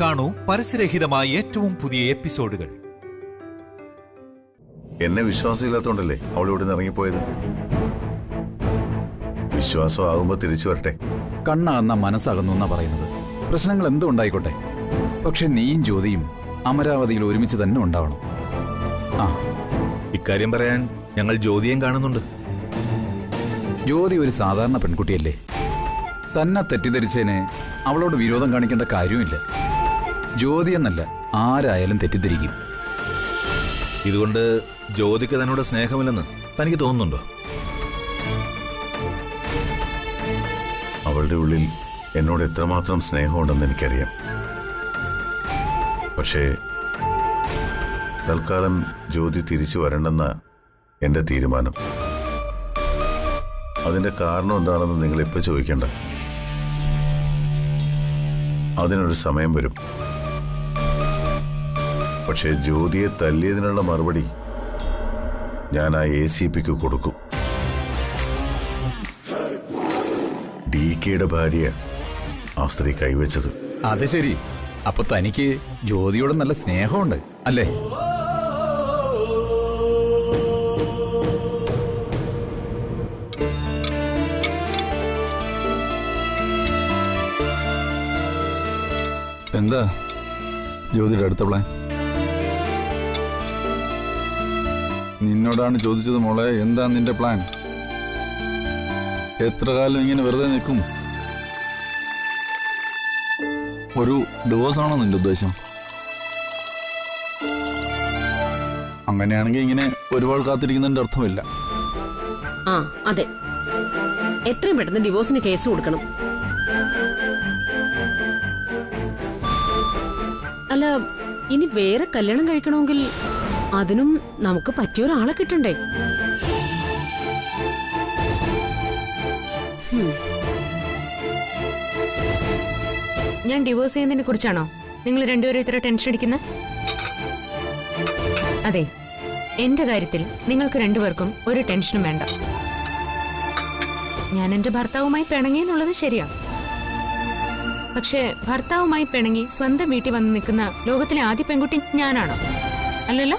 കാണൂ പരസ്യരഹിതമായ ഏറ്റവും പുതിയ എപ്പിസോഡുകൾ. എന്നെ വിശ്വാസമില്ലാത്തോണ്ടല്ലേ അവൾ ഇവിടെ നിന്ന് ഇറങ്ങിപ്പോയത്. വിശ്വാസം ആകുമ്പോ തിരിച്ചു വരട്ടെ. കണ്ണാകുന്ന മനസ്സാകുന്നു എന്നാ പറയുന്നത്. പ്രശ്നങ്ങൾ എന്തും ഉണ്ടായിക്കോട്ടെ, പക്ഷെ നീയും ജ്യോതിയും അമരാവതിയിൽ ഒരുമിച്ച് തന്നെ ഉണ്ടാവണം. ഇക്കാര്യം പറയാൻ ഞങ്ങൾ ജ്യോതിയും കാണുന്നുണ്ട്. ജ്യോതി ഒരു സാധാരണ പെൺകുട്ടിയല്ലേ. തന്നെ തെറ്റിദ്ധരിച്ചതിന് അവളോട് വിരോധം കാണിക്കേണ്ട കാര്യമില്ല. ജ്യോതി എന്നല്ല, ആരായാലും തെറ്റിദ്ധരിക്കും. ഇതുകൊണ്ട് ജ്യോതിക്ക് തന്നോട് സ്നേഹമില്ലെന്ന് തനിക്ക് തോന്നുന്നുണ്ടോ? അവളുടെ ഉള്ളിൽ എന്നോട് എത്രമാത്രം സ്നേഹമുണ്ടെന്ന് എനിക്കറിയാം. പക്ഷേ തൽക്കാലം ജ്യോതി തിരിച്ചു വരണ്ടെന്ന എന്റെ തീരുമാനം. അതിന്റെ കാരണം എന്താണെന്ന് നിങ്ങൾ ഇപ്പൊ ചോദിക്കണ്ട. അതിനൊരു സമയം വരും. പക്ഷേ ജ്യോതിയെ തല്ലിയതിനുള്ള മറുപടി ഞാൻ ആ ACPക്ക് കൊടുക്കും. DKയുടെ ഭാര്യ ആ സ്ത്രീ കൈവച്ചത്. അത് ശരി. അപ്പൊ തനിക്ക് ജ്യോതിയോട് നല്ല സ്നേഹമുണ്ട് അല്ലേ? എന്താ ജ്യോതിയുടെ അടുത്ത പ്ലാൻ? നിന്നോടാണ് ചോദിച്ചത് മോളെ, എന്താ നിന്റെ പ്ലാൻ? എത്ര കാലം ഇങ്ങനെ വെറുതെ നിൽക്കും? ഒരു ഡിവോഴ്സ് ആണോ നിന്റെ ഉദ്ദേശം? അങ്ങനെയാണെങ്കിൽ ഇങ്ങനെ ഒരുപാട് കാത്തിരിക്കുന്നതിന്റെ അർത്ഥമില്ല. അതെ, എത്രയും പെട്ടെന്ന് ഡിവോഴ്സിന് കേസ് കൊടുക്കണം. അല്ല, ഇനി വേറെ കല്യാണം കഴിക്കണമെങ്കിൽ അതിനും നമുക്ക് പറ്റിയൊരാളെ കിട്ടണ്ടേ? ഞാൻ ഡിവോഴ്സ് ചെയ്യുന്നതിനെ കുറിച്ചാണോ നിങ്ങൾ രണ്ടുപേരും ഇത്ര ടെൻഷൻ അടിക്കുന്നത്? അതെ, എന്റെ കാര്യത്തിൽ നിങ്ങൾക്ക് രണ്ടുപേർക്കും ഒരു ടെൻഷനും വേണ്ട. ഞാൻ എന്റെ ഭർത്താവുമായി പിണങ്ങി എന്നുള്ളത് ശരിയാ. പക്ഷേ ഭർത്താവുമായി പിണങ്ങി സ്വന്തം വീട്ടിൽ വന്ന് നിൽക്കുന്ന ലോകത്തിലെ ആദ്യ പെൺകുട്ടി ഞാനാണോ? അല്ലല്ലോ.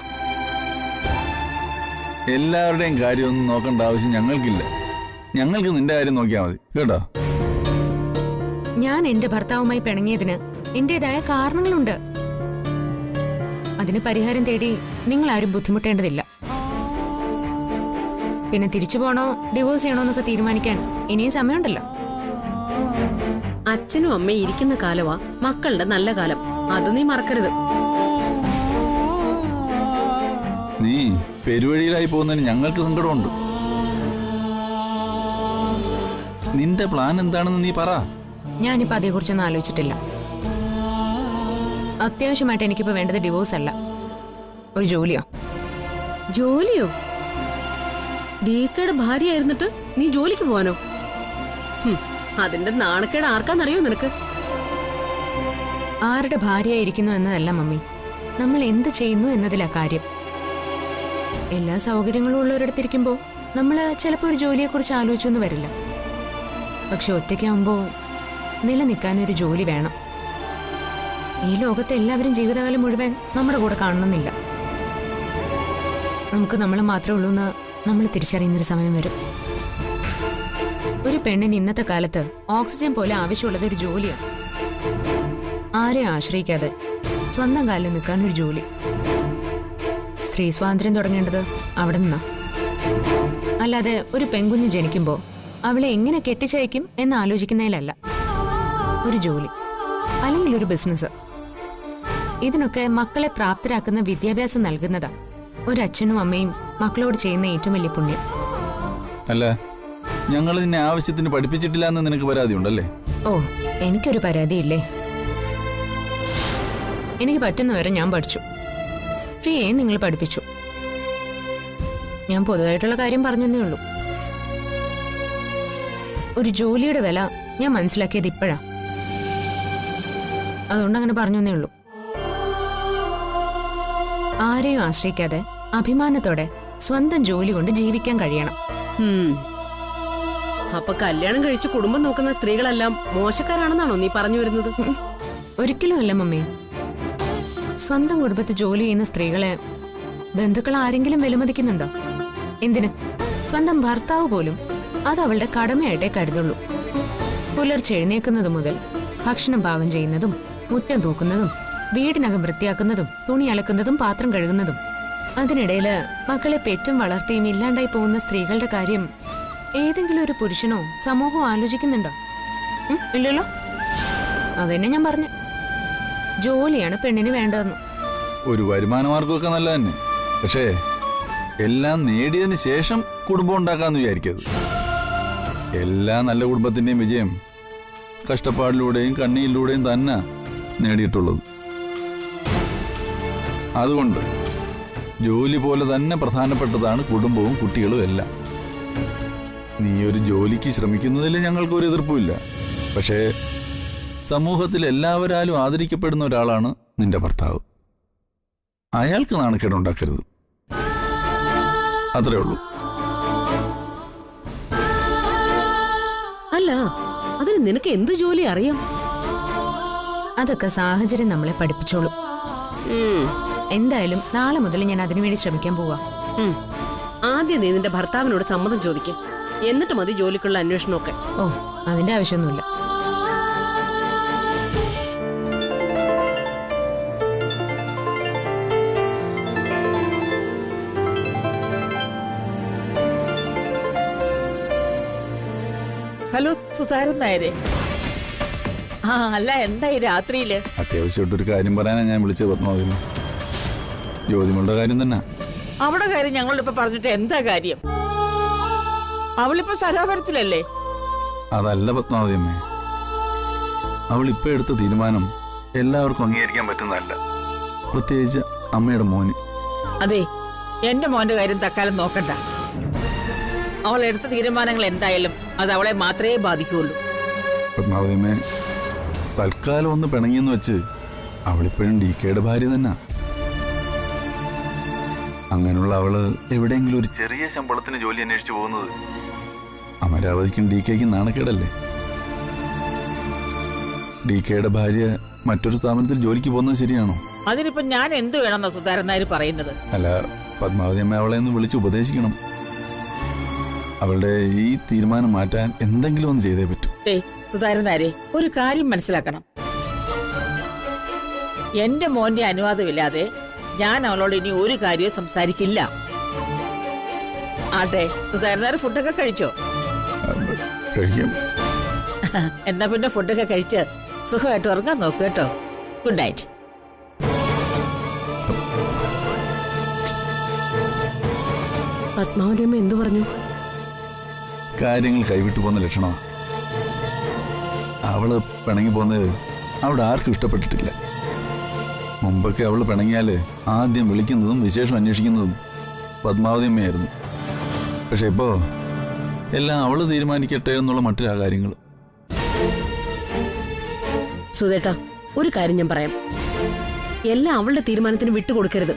എല്ലാവരുടെയും കാര്യമൊന്നും നോക്കേണ്ട ആവശ്യം ഞങ്ങൾക്കില്ല. ഞങ്ങൾക്ക് നിന്റെ കാര്യം നോക്കിയാൽ മതി കേട്ടോ. ഞാൻ എന്റെ ഭർത്താവുമായി പിണങ്ങിയതിന് എന്റേതായ കാരണങ്ങളുണ്ട്. അതിന് പരിഹാരം തേടി നിങ്ങൾ ആരും ബുദ്ധിമുട്ടേണ്ടതില്ല. പിന്നെ തിരിച്ചു പോണോ ഡിവോഴ്സ് ചെയ്യണോ എന്നൊക്കെ തീരുമാനിക്കാൻ ഇനിയും സമയമുണ്ടല്ലോ. അച്ഛനും അമ്മയും ഇരിക്കുന്ന കാലമാ മക്കളുടെ നല്ല കാലം. അത് നീ മറക്കരുത്. നീ പെരുവഴിയിലായി പോകുന്നതിന് ഞങ്ങൾക്ക് സങ്കടമുണ്ട്. നിന്റെ പ്ലാൻ എന്താണെന്ന് നീ പറ. ഞാനിപ്പോ അതേക്കുറിച്ചൊന്നും ആലോചിച്ചിട്ടില്ല. അത്യാവശ്യമായിട്ട് എനിക്കിപ്പോ വേണ്ടത് ഡിവോഴ്സ് അല്ല, ഒരു ജോലിയോ. ജോലിയോ? DKയുടെ ഭാര്യ ആയിരുന്നിട്ട് നീ ജോലിക്ക് പോവാനോ? അതിന്റെ നാണക്കേട് ആർക്കാന്നറിയോ നിനക്ക്? ആരുടെ ഭാര്യയായിരിക്കുന്നു എന്നതല്ല മമ്മി, നമ്മൾ എന്ത് ചെയ്യുന്നു എന്നതിലാ കാര്യം. എല്ലാ സൗകര്യങ്ങളും ഉള്ളവരിടത്തിരിക്കുമ്പോ നമ്മള് ചിലപ്പോ ഒരു ജോലിയെക്കുറിച്ച് ആലോചിച്ചൊന്നും വരില്ല. പക്ഷെ ഒറ്റയ്ക്കാവുമ്പോ നിലനിൽക്കാനൊരു ജോലി വേണം. ഈ ലോകത്തെ എല്ലാവരും ജീവിതകാലം മുഴുവൻ നമ്മുടെ കൂടെ കാണണമെന്നില്ല. നമുക്ക് നമ്മൾ മാത്രമേ ഉള്ളൂ എന്ന് നമ്മൾ തിരിച്ചറിയുന്നൊരു സമയം വരും. ഒരു പെണ്ണിന് ഇന്നത്തെ കാലത്ത് ഓക്സിജൻ പോലെ ആവശ്യമുള്ളത് ഒരു ജോലിയാണ്. ആരെയും ആശ്രയിക്കാതെ സ്വന്തം കാലിൽ നിൽക്കാൻ ഒരു ജോലി. സ്ത്രീ സ്വാതന്ത്ര്യം തുടങ്ങേണ്ടത് അവിടെ നിന്നാ. അല്ലാതെ ഒരു പെൺകുഞ്ഞ് ജനിക്കുമ്പോ അവളെ എങ്ങനെ കെട്ടിച്ചയക്കും എന്ന് ആലോചിക്കുന്നതിലല്ല. ഒരു ജോലി അല്ലെങ്കിൽ ഒരു ബിസിനസ്, ഇതിനൊക്കെ മക്കളെ പ്രാപ്തരാക്കുന്ന വിദ്യാഭ്യാസം നൽകുന്നതാ ഒരു അച്ഛനും അമ്മയും മക്കളോട് ചെയ്യുന്ന ഏറ്റവും വലിയ പുണ്യം. അല്ല, ഞങ്ങൾ നിന്നെ ആവശ്യത്തിന് പഠിപ്പിച്ചിട്ടില്ല എന്ന് നിനക്ക് പരാതി ഉണ്ടല്ലേ? ഓ, എനിക്കൊരു പരാതിയില്ലേ. എനിക്ക് പറ്റുന്നവരെ ഞാൻ പഠിച്ചു. ഫ്രീയെ നിങ്ങൾ പഠിപ്പിച്ചു. ഞാൻ പൊതുവായിട്ടുള്ള കാര്യം പറഞ്ഞതേ ഉള്ളൂ. ഒരു ജോലിയുടെ വില ഞാൻ മനസ്സിലാക്കിയത് ഇപ്പോഴാ. അതുകൊണ്ടങ്ങനെ പറഞ്ഞതേ ഉള്ളൂ. ആരെയും ആശ്രയിക്കാതെ അഭിമാനത്തോടെ സ്വന്തം ജോലി കൊണ്ട് ജീവിക്കാൻ കഴിയണം. അപ്പൊ കല്യാണം കഴിച്ച് കുടുംബം നോക്കുന്ന സ്ത്രീകളെല്ലാം മോശക്കാരാണെന്നാണോ നീ പറഞ്ഞു വരുന്നത്? ഒരിക്കലും അല്ല മമ്മി. സ്വന്തം കുടുംബത്തിൽ ജോലി ചെയ്യുന്ന സ്ത്രീകളെ ബന്ധുക്കൾ ആരെങ്കിലും വിലമതിക്കുന്നുണ്ടോ? എന്തിന്? സ്വന്തം ഭർത്താവ് പോലും അത് അവളുടെ കടമയായിട്ടേ കരുതുള്ളൂ. പുലർച്ചെ എഴുന്നേക്കുന്നത് മുതൽ ഭക്ഷണം പാകം ചെയ്യുന്നതും, മുറ്റം തൂക്കുന്നതും, വീടിനകം വൃത്തിയാക്കുന്നതും, തുണി അലക്കുന്നതും, പാത്രം കഴുകുന്നതും. അതിനിടയില് മക്കളെ പെറ്റും വളർത്തിയും ഇല്ലാണ്ടായി പോകുന്ന സ്ത്രീകളുടെ കാര്യം ഏതെങ്കിലും ഒരു പുരുഷനോ സമൂഹമോ ആലോചിക്കുന്നുണ്ടോ? ഇല്ലല്ലോ. അതന്നെ ഞാൻ പറഞ്ഞു. ജോലിയാണ് പെണ്ണിന് വേണ്ടതെന്ന്. ഒരു വരുമാനമാർഗമൊക്കെ നല്ല തന്നെ. പക്ഷേ എല്ലാം നേടിയതിന് ശേഷം കുടുംബം ഉണ്ടാക്കാന്ന് വിചാരിക്കരുത്. എല്ലാ നല്ല കുടുംബത്തിന്റെയും വിജയം കഷ്ടപ്പാടിലൂടെയും കണ്ണീരിലൂടെയും തന്നെ നേടിയിട്ടുള്ളത്. അതുകൊണ്ട് ജോലി പോലെ തന്നെ പ്രധാനപ്പെട്ടതാണ് കുടുംബവും കുട്ടികളും എല്ലാം. നീ ഒരു ജോലിക്ക് ശ്രമിക്കുന്നതിൽ ഞങ്ങൾക്കൊരു എതിർപ്പുമില്ല. പക്ഷേ സമൂഹത്തിൽ എല്ലാവരാലും ആദരിക്കപ്പെടുന്ന ഒരാളാണ് നിന്റെ ഭർത്താവ്. അയാൾക്ക് നാണക്കേടുണ്ടാക്കരുത്. അത്രേ ഉള്ളൂ. അല്ല, അതിന് നിനക്ക് എന്ത് ജോലി അറിയാം? അതൊക്കെ സാഹചര്യം നമ്മളെ പഠിപ്പിച്ചോളൂ. എന്തായാലും നാളെ മുതൽ ഞാൻ അതിനുവേണ്ടി ശ്രമിക്കാൻ പോവാ. ആദ്യം നീ നിന്റെ ഭർത്താവിനോട് സമ്മതം ചോദിക്കും, എന്നിട്ട് മതി ജോലിക്കുള്ള അന്വേഷണമൊക്കെ. ഓ, അതിന്റെ ആവശ്യമൊന്നുമില്ല. ഹലോ, സുധാരൻ നായരെ. അല്ല, എന്തായി രാത്രിയില്? അത്യാവശ്യമായിട്ടൊരു കാര്യം പറയാനാണ് ഞാൻ വിളിച്ചത് പത്മാവതി. ജ്യോതിമളുടെ കാര്യം തന്നെ. അവിടെ കാര്യം ഞങ്ങളിപ്പോ പറഞ്ഞിട്ട് എന്താ കാര്യം? അവളിപ്പോ സരോവരത്തിലല്ലേ? അതല്ല പത്മാവതി അമ്മേ, അവളിപ്പോ എടുത്ത തീരുമാനം എല്ലാവർക്കും അംഗീകരിക്കാൻ പറ്റുന്നതല്ല, പ്രത്യേകിച്ച് അമ്മയുടെ മോന്. അതെ, എന്റെ മോന്റെ കാര്യം തക്കാലം നോക്കണ്ട. അവൾ എടുത്ത തീരുമാനങ്ങൾ എന്തായാലും അത് അവളെ മാത്രമേ ബാധിക്കുകയുള്ളൂ. പത്മാവതി അമ്മേ, തൽക്കാലം ഒന്ന് പിണങ്ങിയെന്ന് വെച്ച് അവളിപ്പോഴും DKയുടെ ഭാര്യ തന്നെ. അങ്ങനെയുള്ള അവള് എവിടെയെങ്കിലും ഒരു ചെറിയ ശമ്പളത്തിന് ജോലി അന്വേഷിച്ചു പോകുന്നത് അമരാവതിക്കും DKയ്ക്കും നാണക്കേടല്ലേ? DKയുടെ ഭാര്യ മറ്റൊരു സ്ഥാപനത്തിൽ ജോലിക്ക് പോകുന്നത് ശരിയാണോ? അതിനിപ്പോ ഞാൻ എന്ത് വേണമെന്നാ സുധാരൻ നായർ പറയുന്നത്? അല്ല, പത്മാവതി അമ്മ അവളെ ഒന്ന് വിളിച്ച് ഉപദേശിക്കണം. അവളുടെ ഈ തീരുമാനം മാറ്റാൻ എന്തെങ്കിലും ഒന്ന് ചെയ്തേ പറ്റൂ. സുധാരൻ നായരെ, ഒരു കാര്യം മനസ്സിലാക്കണം. എന്റെ മോന്റെ അനുവാദമില്ലാതെ ഞാൻ അവളോട് ഇനി ഒരു കാര്യവും സംസാരിക്കില്ല. ആട്ടെ, സുധാരൻ നായർ ഫുഡൊക്കെ കഴിച്ചോ? കഴിക്കാം. എന്നാ പിന്നെ ഫുഡൊക്കെ കഴിച്ച് സുഖമായിട്ട് ഉറങ്ങാൻ നോക്കൂ കേട്ടോ. Good night. പത്മാവതി അമ്മ എന്തു പറഞ്ഞു? കാര്യങ്ങൾ കൈവിട്ടു പോകുന്ന ലക്ഷണമാണ്. അവള് പിണങ്ങി പോകുന്നത് അവിടെ ആർക്കും ഇഷ്ടപ്പെട്ടിട്ടില്ല. മുമ്പൊക്കെ അവള് പിണങ്ങിയാല് ആദ്യം വിളിക്കുന്നതും വിശേഷം അന്വേഷിക്കുന്നതും പത്മാവതി അമ്മയായിരുന്നു. പക്ഷെ ഇപ്പോ എല്ലാം അവള് തീരുമാനിക്കട്ടെ എന്നുള്ള മറ്റൊരു കാര്യങ്ങൾ. സുധേട്ടാ, ഒരു കാര്യം ഞാൻ പറയാം. എല്ലാം അവളുടെ തീരുമാനത്തിന് വിട്ടുകൊടുക്കരുത്.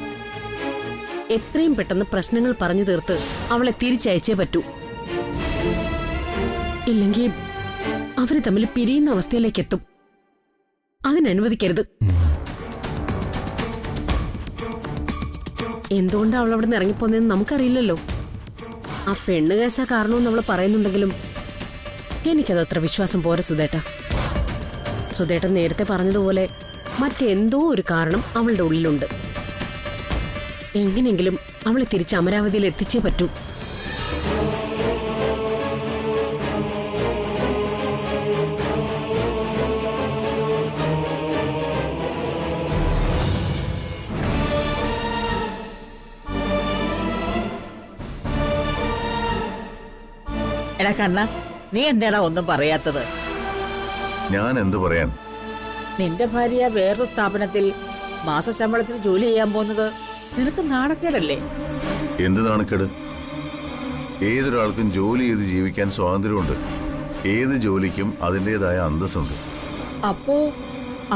എത്രയും പെട്ടെന്ന് പ്രശ്നങ്ങൾ പറഞ്ഞു തീർത്ത് അവളെ തിരിച്ചയച്ചേ പറ്റൂ. ഇല്ലെങ്കിൽ അവര് തമ്മിൽ പിരിയുന്ന അവസ്ഥയിലേക്ക് എത്തും. അതിനനുവദിക്കരുത്. എന്തുകൊണ്ടാണ് അവൾ അവിടെ നിന്ന് ഇറങ്ങിപ്പോന്നെന്ന് നമുക്കറിയില്ലല്ലോ. ആ പെണ്ണ് കേസാ കാരണമെന്ന് അവൾ പറയുന്നുണ്ടെങ്കിലും എനിക്കത് അത്ര വിശ്വാസം പോരാ സുധേട്ടാ. സുധേട്ടൻ നേരത്തെ പറഞ്ഞതുപോലെ മറ്റെന്തോ ഒരു കാരണം അവളുടെ ഉള്ളിലുണ്ട്. എങ്ങനെയെങ്കിലും അവളെ തിരിച്ച് അമരാവതിയിൽ എത്തിച്ചേ പറ്റൂ. എടാ കണ്ണ, നീ എന്താടാ ഒന്നും പറയാത്തത്? ഞാൻ എന്തു പറയാൻ? നിന്റെ ഭാര്യ വേറൊരു സ്ഥാപനത്തിൽ മാസശമ്പളത്തിന് ജോലി ചെയ്യാൻ പോകുന്നത് നിനക്ക് നാണക്കേടല്ലേ? എന്ത് നാണക്കേട്? ഏതൊരാൾക്കും ജോലി ചെയ്ത് ജീവിക്കാൻ സ്വാതന്ത്ര്യമുണ്ട്. ഏത് ജോലിക്കും അതിൻ്റെതായ അന്തസ്സുണ്ട്. അപ്പോ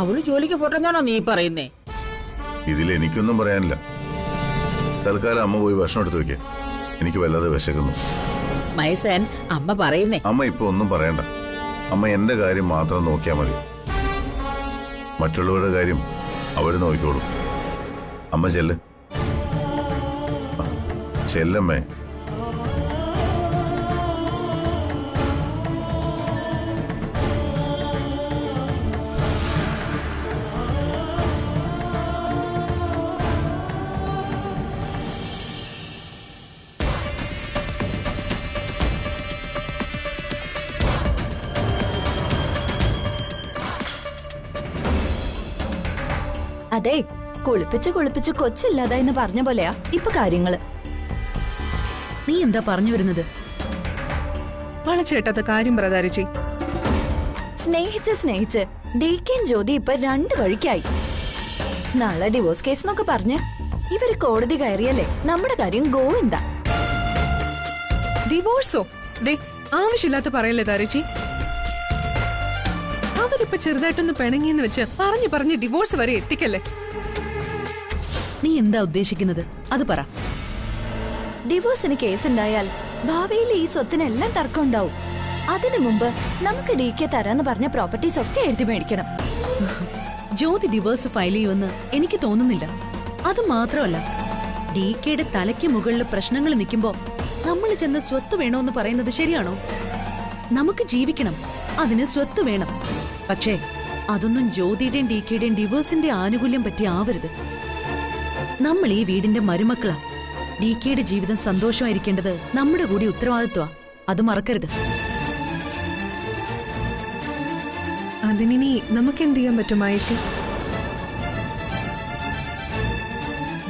അവള് ജോലിക്ക് പോട്ടെന്നാണോ നീ പറയുന്നേ? ഇതിൽ എനിക്കൊന്നും പറയാനില്ല. തൽക്കാലം അമ്മ പോയി ഭക്ഷണം എടുത്തു വെക്കേ. എനിക്ക് വല്ലാതെ വിശക്കുന്നു. മൈസൻ, അമ്മ പറയുന്നേ. അമ്മ ഇപ്പൊ ഒന്നും പറയണ്ട. അമ്മ എന്റെ കാര്യം മാത്രം നോക്കിയാൽ മതി. മറ്റുള്ളവരുടെ കാര്യം അവർ നോക്കിക്കോളും. അമ്മ ചെല്ല്. ചെല്ലമ്മേ. അതെ, കുളിപ്പിച്ച് കൊച്ചില്ലാതായെന്ന് പറഞ്ഞ പോലെയാ ഇപ്പൊ കാര്യങ്ങള്. നീ എന്താ പറഞ്ഞു വരുന്നത്? വളച്ചേട്ടത് കാര്യം പ്രധാരിച്ചി. സ്നേഹിച്ച് ഡീക്കൻ ജ്യോതി ഇപ്പൊ 2 വഴിക്കായി. നാളെ ഡിവോഴ്സ് കേസ് എന്നൊക്കെ പറഞ്ഞ് ഇവര് കോടതി കയറിയല്ലേ നമ്മുടെ കാര്യം ഗോവിന്ദ. ഡിവോഴ്സോ? ദേ, ആവശ്യമില്ലാത്ത പറയല്ലേ താരച്ചി. അവരിപ്പോ ചെറുതായിട്ടൊന്ന് പിണങ്ങിയെന്ന് വെച്ച് പറഞ്ഞ് ഡിവോഴ്സ് വരെ എത്തിക്കല്ലേ. നീ എന്താ ഉദ്ദേശിക്കുന്നത്? അത് പറ. ഡിവോഴ്സിന് കേസ് ഉണ്ടായാൽ ഭാവിയിൽ ഈ സ്വത്തിനെല്ലാം തർക്കം ഉണ്ടാവും. അതിനു മുമ്പ് നമുക്ക് ഡീക്കെ തരാന്ന് പറഞ്ഞ പ്രോപ്പർട്ടീസ് ഒക്കെ എഴുതി മേടിക്കണം. ജ്യോതി ഡിവോഴ്സ് ഫയൽ ചെയ്യുമെന്ന് എനിക്ക് തോന്നുന്നില്ല. അത് മാത്രമല്ല, ഡീക്കയുടെ തലയ്ക്ക് മുകളിൽ പ്രശ്നങ്ങൾ നിൽക്കുമ്പോ നമ്മൾ ചെന്ന് സ്വത്ത് വേണോന്ന് പറയുന്നത് ശരിയാണോ? നമുക്ക് ജീവിക്കണം, അതിന് സ്വത്ത് വേണം. പക്ഷേ അതൊന്നും ജ്യോതിയുടെയും ഡീക്കയുടെയും ഡിവോഴ്സിന്റെ ആനുകൂല്യം പറ്റി ആവരുത്. നമ്മൾ ഈ വീടിന്റെ മരുമക്കളാ. ഡീക്കയുടെ ജീവിതം സന്തോഷമായിരിക്കേണ്ടത് നമ്മുടെ കൂടി ഉത്തരവാദിത്വമാ. അത് മറക്കരുത്. അതിനി നമുക്ക് എന്ത് ചെയ്യാൻ പറ്റും അയച്ചി?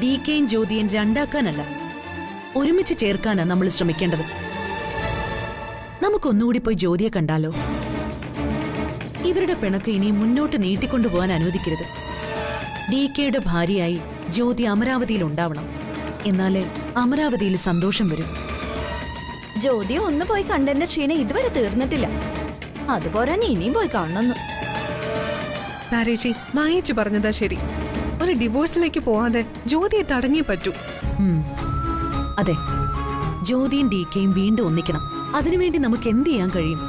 ഡീക്കയും ജ്യോതിയും രണ്ടാക്കാനല്ല, ഒരുമിച്ച് ചേർക്കാനാ നമ്മൾ ശ്രമിക്കേണ്ടത്. നമുക്കൊന്നുകൂടി പോയി ജ്യോതിയെ കണ്ടാലോ? ഇവരുടെ പിണക്ക് ഇനി മുന്നോട്ട് നീട്ടിക്കൊണ്ടുപോകാൻ അനുവദിക്കരുത്. ഡീക്കയുടെ ഭാര്യയായി ജ്യോതി അമരാവതിയിൽ ഉണ്ടാവണം. എന്നാലേ അമരാവതിയിൽ സന്തോഷം വരും. ജ്യോതി ഒന്ന് പോയി കണ്ടെന്റെ ക്ഷീണം ഇതുവരെ തീർന്നിട്ടില്ല. അതുപോലെ ഇനിയും പോയി കാണണമെന്ന്. താരേച്ചി, മായേച്ചി പറഞ്ഞതാ ശരി. ഒരു ഡിവോഴ്സിലേക്ക് പോവാതെ ജ്യോതിയെ തടഞ്ഞേ പറ്റൂ. അതെ, ജ്യോതിയും ഡീക്കയും വീണ്ടും ഒന്നിക്കണം. അതിനുവേണ്ടി നമുക്ക് എന്ത് ചെയ്യാൻ കഴിയും?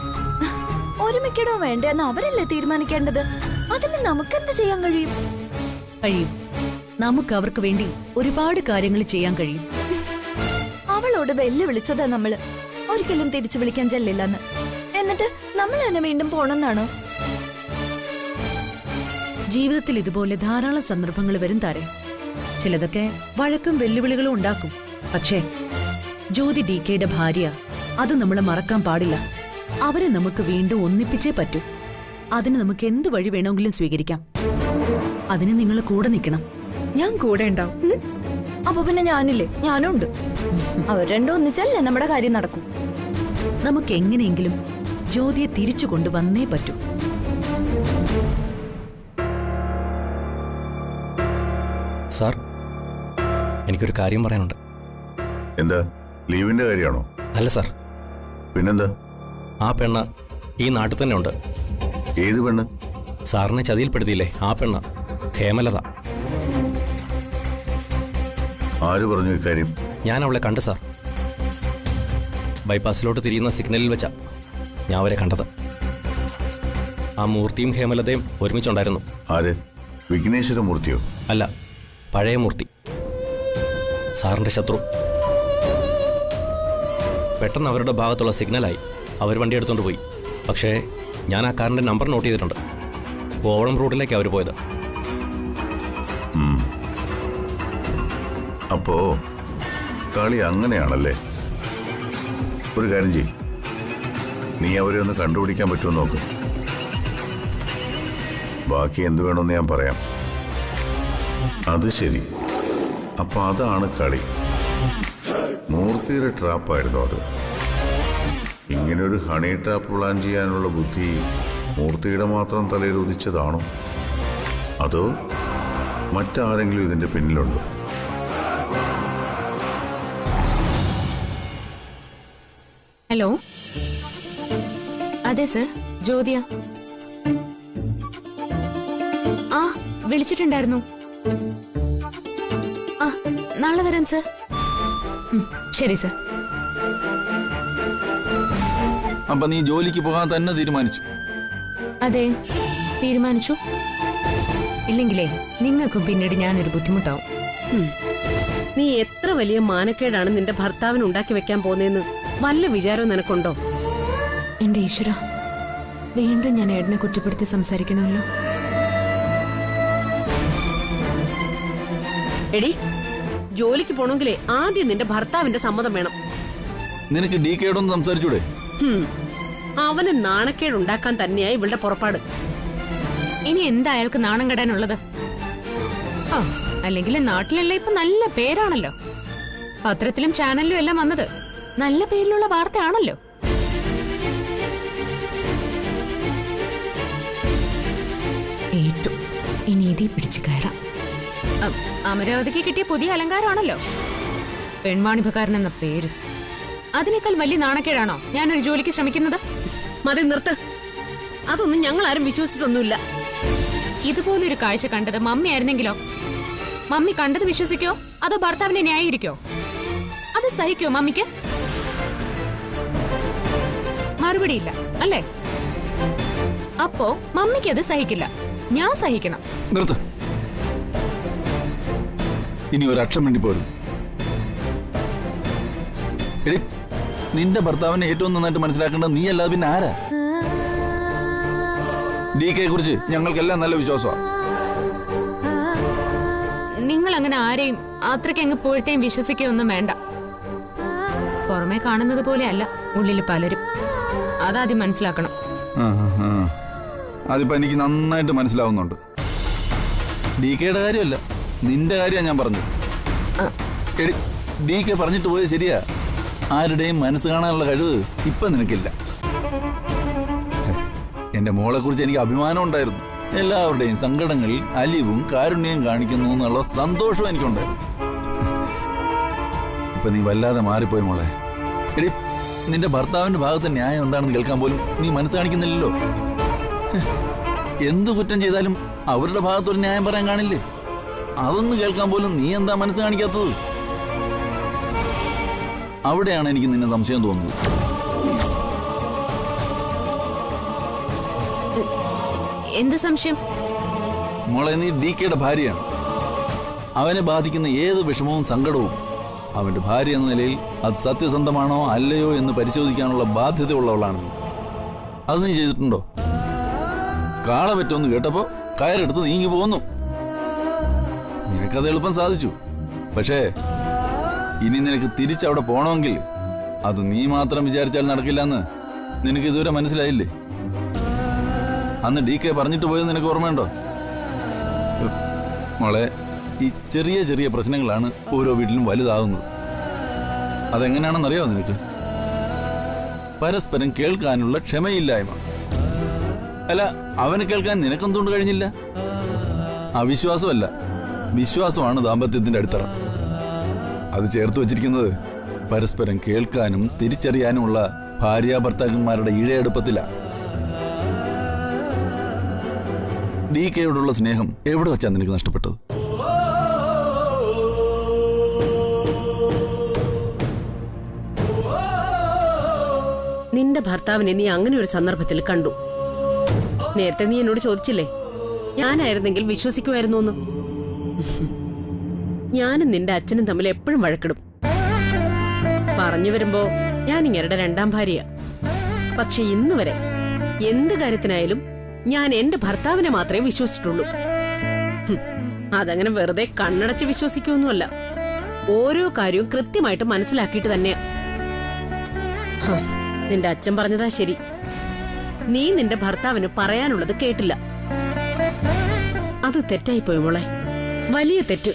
ഒരുമിക്കണോ വേണ്ടെന്ന് അവരല്ലേ തീരുമാനിക്കേണ്ടത്. അതിൽ നമുക്കെന്ത് ചെയ്യാൻ കഴിയും? നമുക്ക് അവർക്ക് വേണ്ടി ഒരുപാട് കാര്യങ്ങൾ ചെയ്യാൻ കഴിയും. അവളോട് വെല്ലുവിളിച്ചതാ നമ്മള്, ഒരിക്കലും തിരിച്ചു വിളിക്കാൻ ചെല്ലില്ലെന്ന്. എന്നിട്ട് നമ്മൾ തന്നെ വീണ്ടും പോണെന്നാണോ? ജീവിതത്തിൽ ഇതുപോലെ ധാരാളം സന്ദർഭങ്ങൾ വരും താരെ. ചിലതൊക്കെ വഴക്കും വെല്ലുവിളികളും ഉണ്ടാക്കും. പക്ഷേ ജ്യോതി ഡീക്കയുടെ ഭാര്യ, അത് നമ്മൾ മറക്കാൻ പാടില്ല. അവരെ നമുക്ക് വീണ്ടും ഒന്നിപ്പിച്ചേ പറ്റൂ. അതിന് നമുക്ക് എന്ത് വഴി വേണമെങ്കിലും സ്വീകരിക്കാം. അതിന് നിങ്ങൾ കൂടെ നിൽക്കണം. ഞാൻ കൂടെ ഉണ്ടാവും. അപ്പൊ പിന്നെ ഞാനില്ലേ? ഞാനും ഉണ്ട്. അവർ രണ്ടും ഒന്നിച്ചല്ലേ നമ്മുടെ കാര്യം നടക്കും. നമുക്ക് എങ്ങനെയെങ്കിലും ജ്യോതിയെ തിരിച്ചു കൊണ്ടുവന്നേ പറ്റൂ. സാർ, എനിക്കൊരു കാര്യം പറയാനുണ്ട്. എന്താ, ലീവിന്റെ കാര്യമാണോ? അല്ല സാർ. പിന്നെന്താ? ആ പെണ്ണ് ഈ നാട്ടിൽ തന്നെ ഉണ്ട്. ഏത് പെണ്ണ്? സാറിനെ ചതിയിൽപ്പെടുത്തിയില്ലേ ആ പെണ്ണ്, ഹേമലത. ആര് പറഞ്ഞു ഇക്കാര്യം? ഞാൻ അവളെ കണ്ടു സാർ. ബൈപ്പാസിലോട്ട് തിരിയുന്ന സിഗ്നലിൽ വെച്ചാ ഞാൻ അവരെ കണ്ടത്. ആ മൂർത്തിയും ഹേമലതയും ഒരുമിച്ചുണ്ടായിരുന്നു. ആര്? വിഘ്നേശ്വര മൂർത്തിയോ? അല്ല, പഴയ മൂർത്തി, സാറിന്റെ ശത്രു. പെട്ടെന്ന് അവരുടെ ഭാഗത്തുള്ള സിഗ്നലായി അവർ വണ്ടി എടുത്തുകൊണ്ട് പോയി. പക്ഷേ ഞാൻ ആ കാറിന്റെ നമ്പർ നോട്ട് ചെയ്തിട്ടുണ്ട്. കോവളം റൂട്ടിലേക്ക് അവർ പോയത്. അപ്പോ കളി അങ്ങനെയാണല്ലേ? ഒരു കാര്യം ചെയ്യ്, നീ അവരെ ഒന്ന് കണ്ടുപിടിക്കാൻ പറ്റുമോ നോക്ക്. ബാക്കി എന്ത് വേണമെന്ന് ഞാൻ പറയാം. അത് ശരി, അപ്പൊ അതാണ് കളി. മൂർത്തിയുടെ ട്രാപ്പായിരുന്നു അത്. ഇങ്ങനൊരു ഹണി ട്രാപ്പ് പ്ലാൻ ചെയ്യാനുള്ള ബുദ്ധി മൂർത്തിയുടെ മാത്രം തലയിൽ ഉദിച്ചതാണോ, അതോ മറ്റാരെങ്കിലും ഇതിന്റെ പിന്നിലുണ്ടോ? ഹലോ, അതെ സർ, ജ്യോതിയ. ആ, വിളിച്ചിട്ടുണ്ടായിരുന്നു. ആ, നാളെ വരാം സർ. ശരി സർ. അപ്പൊ നീ ജോലിക്ക് പോകാൻ തന്നെ തീരുമാനിച്ചു? അതെ, തീരുമാനിച്ചു. ഇല്ലെങ്കിലേ നിങ്ങൾക്കും പിന്നീട് ഞാനൊരു ബുദ്ധിമുട്ടാവും. നീ എത്ര വലിയ മാനക്കേടാണ് നിന്റെ ഭർത്താവിന് ഉണ്ടാക്കി വെക്കാൻ പോന്നേന്ന് വല്ല വിചാരവും നിനക്കുണ്ടോ? എന്റെ ഈശ്വര, വീണ്ടും ഞാൻ ഏട്ടനെ കുറ്റപ്പെടുത്തി സംസാരിക്കണമല്ലോ. എടി, ജോലിക്ക് പോണെങ്കിലേ ആദ്യം നിന്റെ ഭർത്താവിന്റെ സമ്മതം വേണം. നിനക്ക് DKയോടൊന്ന് സംസാരിച്ചൂടെ? അവന് നാണക്കേടുണ്ടാക്കാൻ തന്നെയായി ഇവളുടെ പുറപ്പാട്. ഇനി എന്താ അയാൾക്ക് നാണം കെടാനുള്ളത്? ആ, അല്ലെങ്കിൽ നാട്ടിലെല്ലാം ഇപ്പൊ നല്ല പേരാണല്ലോ. പത്രത്തിലും ചാനലിലും എല്ലാം വന്നത് നല്ല പേരിലുള്ള വാർത്തയാണല്ലോ. ഏറ്റു ഇനി ഇതി പിടിച്ചു കയറാം. അമരാവതിക്ക് കിട്ടിയ പുതിയ അലങ്കാരമാണല്ലോ പെൺവാണിഭക്കാരൻ എന്ന പേര്. അതിനേക്കാൾ വലിയ നാണക്കേടാണോ ഞാനൊരു ജോലിക്ക് ശ്രമിക്കുന്നത്? മതി, നിർത്ത്. അതൊന്നും ഞങ്ങൾ ആരും വിശ്വസിച്ചിട്ടൊന്നുമില്ല. ഇതുപോലൊരു കാഴ്ച കണ്ടത് മമ്മി ആയിരുന്നെങ്കിലോ? മമ്മി കണ്ടത് വിശ്വസിക്കോ അതോ ഭർത്താവിനെ ന്യായീകരിക്കോ? അത് സഹിക്കോ മമ്മിക്ക്? മറുപടിയില്ല അല്ലേ? അപ്പോ മമ്മിക്ക് അത് സഹിക്കില്ല, ഞാൻ സഹിക്കണം. നിർത്ത്. ഇനി ഒരക്ഷരം വേണ്ടി പോരും. എടി, നിന്റെ ഭർത്താവിനെ ഏറ്റവും നന്നായിട്ട് മനസ്സിലാക്കേണ്ടത് നീ അല്ലാതെ പിന്നെ ആരാ? DKയെ കുറിച്ച് ഞങ്ങൾക്കെല്ലാം നല്ല വിശ്വാസമാണ്. നിങ്ങൾ അങ്ങനെ ആരെയും അത്രയ്ക്ക് അങ്ങ് പോഴത്തെയും വിശ്വസിക്കുകയൊന്നും വേണ്ട. പുറമെ കാണുന്നത് പോലെയല്ല ഉള്ളിൽ പലരും. അതാദ്യം മനസ്സിലാക്കണം. അതിപ്പോ എനിക്ക് നന്നായിട്ട് മനസ്സിലാവുന്നുണ്ട്. DKയുടെ കാര്യമല്ല, നിന്റെ കാര്യമാണ് ഞാൻ പറഞ്ഞത്. എടി, DK പറഞ്ഞിട്ട് പോയത് ശരിയാ. ആരുടെയും മനസ്സ് കാണാനുള്ള കഴിവ് ഇപ്പൊ നിനക്കില്ല. എന്റെ മോളെ കുറിച്ച് എനിക്ക് അഭിമാനം ഉണ്ടായിരുന്നു. എല്ലാവരുടെയും സങ്കടങ്ങളിൽ അലിവും കാരുണ്യവും കാണിക്കുന്നു എന്നുള്ള സന്തോഷവും എനിക്കുണ്ടായിരുന്നു. ഇപ്പൊ നീ വല്ലാതെ മാറിപ്പോയി മോളെ. എടി, നിന്റെ ഭർത്താവിന്റെ ഭാഗത്തെ ന്യായം എന്താണെന്ന് കേൾക്കാൻ പോലും നീ മനസ്സ് കാണിക്കുന്നില്ലല്ലോ. എന്തു കുറ്റം ചെയ്താലും അവരുടെ ഭാഗത്തൊരു ന്യായം പറയാൻ കാണില്ലേ? അതൊന്ന് കേൾക്കാൻ പോലും നീ എന്താ മനസ്സ് കാണിക്കാത്തത്? അവിടെയാണ് എനിക്ക് നിന്നെ സംശയം തോന്നുന്നത്. എന്ത് സംശയം? മോളെ, നീ DKയുടെ ഭാര്യയാണ്. അവനെ ബാധിക്കുന്ന ഏത് വിഷമവും സങ്കടവും അവന്റെ ഭാര്യ എന്ന നിലയിൽ അത് സത്യസന്ധമാണോ അല്ലയോ എന്ന് പരിശോധിക്കാനുള്ള ബാധ്യതയുള്ളവളാണ് നീ. അത് നീ ചെയ്തിട്ടുണ്ടോ? കാള പറ്റുമെന്ന് കേട്ടപ്പോ കയറെടുത്ത് നീങ്ങി പോന്നു. നിനക്കത് എളുപ്പം സാധിച്ചു. പക്ഷേ ഇനി നിനക്ക് തിരിച്ചവിടെ പോണമെങ്കിൽ അത് നീ മാത്രം വിചാരിച്ചാൽ നടക്കില്ലെന്ന് നിനക്ക് ഇതുവരെ മനസ്സിലായില്ലേ? അന്ന് DK പറഞ്ഞിട്ട് പോയത് നിനക്ക് ഓർമ്മയുണ്ടോ? മോളെ, ഈ ചെറിയ ചെറിയ പ്രശ്നങ്ങളാണ് ഓരോ വീട്ടിലും വലുതാകുന്നത്. അതെങ്ങനെയാണെന്നറിയാമോ നിനക്ക്? പരസ്പരം കേൾക്കാനുള്ള ക്ഷമയില്ലായ്മ. അല്ല, അവന് കേൾക്കാൻ നിനക്കെന്തുകൊണ്ട് കഴിഞ്ഞില്ല? അവിശ്വാസമല്ല, വിശ്വാസമാണ് ദാമ്പത്യത്തിന്റെ അടിത്തറ. അത് ചേർത്ത് വച്ചിരിക്കുന്നത് പരസ്പരം കേൾക്കാനും തിരിച്ചറിയാനുമുള്ള ഭാര്യ ഭർത്താക്കന്മാരുടെ ഇഴയെടുപ്പത്തിലാണ്. DKയോടുള്ള സ്നേഹം എവിടെ വെച്ചാ നിനക്ക് നഷ്ടപ്പെട്ടത്? നിന്റെ ഭർത്താവിനെ നീ അങ്ങനെ ഒരു സന്ദർഭത്തിൽ കണ്ടു. നേരത്തെ നീ എന്നോട് ചോദിച്ചില്ലേ ഞാനായിരുന്നെങ്കിൽ വിശ്വസിക്കുമായിരുന്നു എന്ന്? ഞാനും നിന്റെ അച്ഛനും തമ്മിൽ എപ്പോഴും വഴക്കിടും. പറഞ്ഞു വരുമ്പോ ഞാൻ ഇങ്ങരുടെ രണ്ടാം ഭാര്യ. പക്ഷെ ഇന്ന് വരെ എന്ത് കാര്യത്തിനായാലും ഞാൻ എന്റെ ഭർത്താവിനെ മാത്രമേ വിശ്വസിച്ചിട്ടുള്ളൂ. അതങ്ങനെ വെറുതെ കണ്ണടച്ച് വിശ്വസിക്കൊന്നുമല്ല. ഓരോ കാര്യവും കൃത്യമായിട്ട് മനസ്സിലാക്കിയിട്ട് തന്നെയാ. നിന്റെ അച്ഛൻ പറഞ്ഞതാ ശരി. നീ നിന്റെ ഭർത്താവിന് പറയാനുള്ളത് കേട്ടില്ല. അത് തെറ്റായിപ്പോയി മോളെ, വലിയ തെറ്റ്.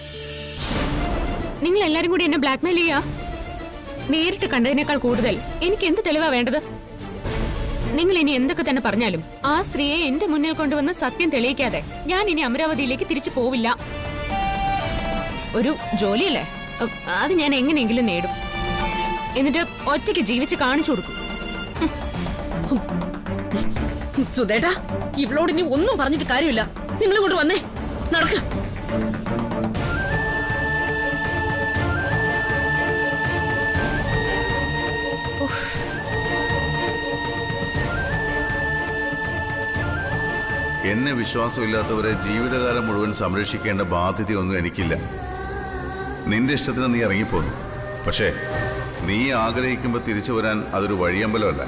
നിങ്ങൾ എല്ലാരും കൂടി എന്നെ ബ്ലാക്ക്മെയിൽ ചെയ്യാ? നേരിട്ട് കണ്ടതിനേക്കാൾ കൂടുതൽ എനിക്ക് എന്ത് തെളിവാ വേണ്ടത്? നിങ്ങൾ ഇനി എന്തൊക്കെ തന്നെ പറഞ്ഞാലും ആ സ്ത്രീയെ എന്റെ മുന്നിൽ കൊണ്ടുവന്ന് സത്യം തെളിയിക്കാതെ ഞാൻ ഇനി അമരാവതിയിലേക്ക് തിരിച്ചു പോവില്ല. ഒരു ജോലിയല്ലേ, അത് ഞാൻ എങ്ങനെയെങ്കിലും നേടും. എന്നിട്ട് ഒറ്റയ്ക്ക് ജീവിച്ച് കാണിച്ചു കൊടുക്കും. സുധേട്ടാ, ഇവളോട് ഇനി ഒന്നും പറഞ്ഞിട്ട് കാര്യമില്ല. നിങ്ങൾ ഇങ്ങോട്ട് വന്നേ, നടക്ക്. എന്നെ എന്നെ വിശ്വാസമില്ലാത്തവരെ ജീവിതകാലം മുഴുവൻ സംരക്ഷിക്കേണ്ട ബാധ്യതയൊന്നും എനിക്കില്ല. നിന്റെ ഇഷ്ടത്തിന് നീ ഇറങ്ങിപ്പോന്നു. പക്ഷേ നീ ആഗ്രഹിക്കുമ്പോൾ തിരിച്ചു വരാൻ അതൊരു വഴിയമ്പലമല്ല.